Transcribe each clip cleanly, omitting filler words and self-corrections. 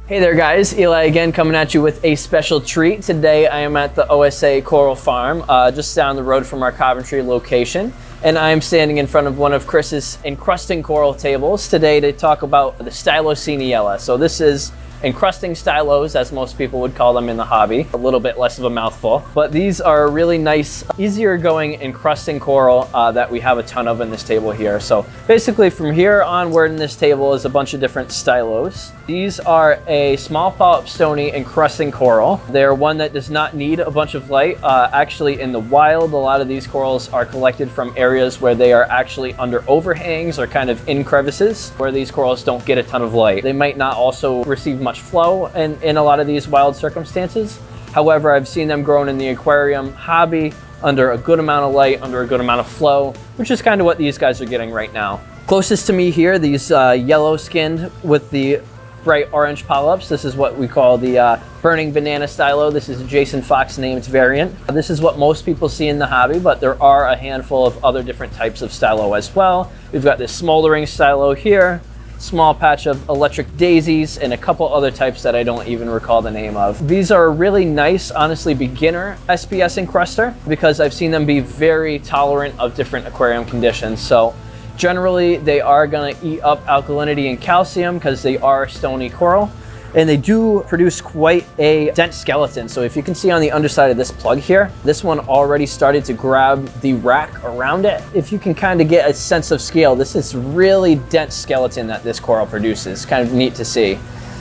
Hey there guys, Eli again coming at you with a special treat. Today I am at the OSA Coral Farm, just down the road from our Coventry location. And I am standing in front of one of Chris's encrusting coral tables today to talk about the Stylocoeniella. So this is encrusting stylos, as most people would call them in the hobby. A little bit less of a mouthful. But these are really nice, easier going encrusting coral that we have a ton of in this table here. So basically from here onward in this table is a bunch of different stylos. These are a small polyp stony encrusting coral. They're one that does not need a bunch of light. Actually in the wild, a lot of these corals are collected from areas where they are actually under overhangs or kind of in crevices where these corals don't get a ton of light. They might not also receive much flow in a lot of these wild circumstances. However, I've seen them grown in the aquarium hobby under a good amount of light, under a good amount of flow, which is kind of what these guys are getting right now. Closest to me here, these yellow skinned with the bright orange polyps. This is what we call the burning banana stylo. This is a Jason Fox named variant. This is what most people see in the hobby, but there are a handful of other different types of stylo as well. We've got this smoldering stylo here, small patch of electric daisies, and a couple other types that I don't even recall the name of. These are a really nice, honestly, beginner SPS encruster because I've seen them be very tolerant of different aquarium conditions. So generally, they are going to eat up alkalinity and calcium because they are stony coral, and they do produce quite a dense skeleton. So if you can see on the underside of this plug here, this one already started to grab the rack around it. If you can kind of get a sense of scale, this is really dense skeleton that this coral produces. Kind of neat to see.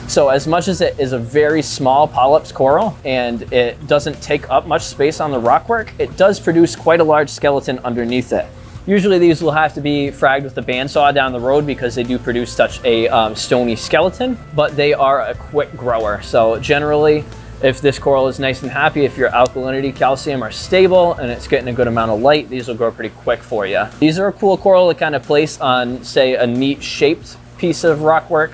So as much as it is a very small polyps coral and it doesn't take up much space on the rockwork, it does produce quite a large skeleton underneath it. Usually these will have to be fragged with a bandsaw down the road because they do produce such a stony skeleton, but they are a quick grower. So generally, if this coral is nice and happy, if your alkalinity, calcium are stable and it's getting a good amount of light, these will grow pretty quick for you. These are a cool coral to kind of place on, say, a neat shaped piece of rockwork,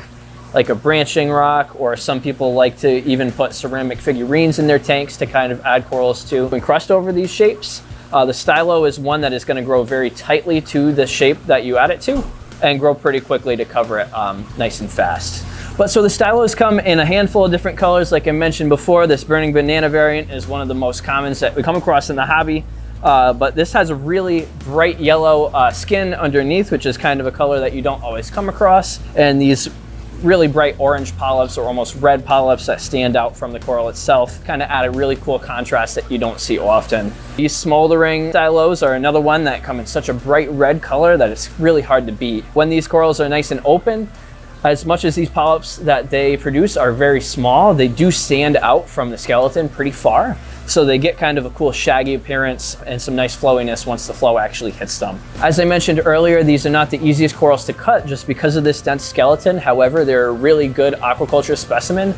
like a branching rock, or some people like to even put ceramic figurines in their tanks to kind of add corals to encrust over these shapes. The stylo is one that is going to grow very tightly to the shape that you add it to and grow pretty quickly to cover it nice and fast. But so the stylos come in a handful of different colors. Like I mentioned before, this burning banana variant is one of the most commons that we come across in the hobby. But this has a really bright yellow skin underneath, which is kind of a color that you don't always come across. And these really bright orange polyps or almost red polyps that stand out from the coral itself kind of add a really cool contrast that you don't see often. These smoldering stylos are another one that come in such a bright red color that it's really hard to beat. When these corals are nice and open, as much as these polyps that they produce are very small, they do stand out from the skeleton pretty far. So they get kind of a cool shaggy appearance and some nice flowiness once the flow actually hits them. As I mentioned earlier, these are not the easiest corals to cut just because of this dense skeleton. However, they're a really good aquaculture specimen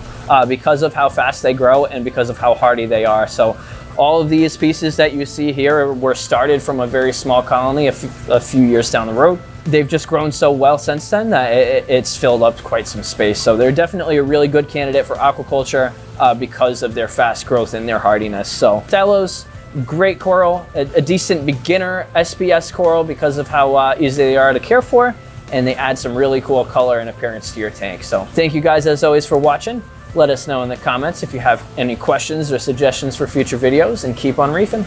because of how fast they grow and because of how hardy they are. So all of these pieces that you see here were started from a very small colony a few years down the road. They've just grown so well since then that it's filled up quite some space. So they're definitely a really good candidate for aquaculture because of their fast growth and their hardiness. So stylos, great coral, a decent beginner SPS coral because of how easy they are to care for, and they add some really cool color and appearance to your tank. So thank you guys as always for watching. Let us know in the comments if you have any questions or suggestions for future videos, and keep on reefing.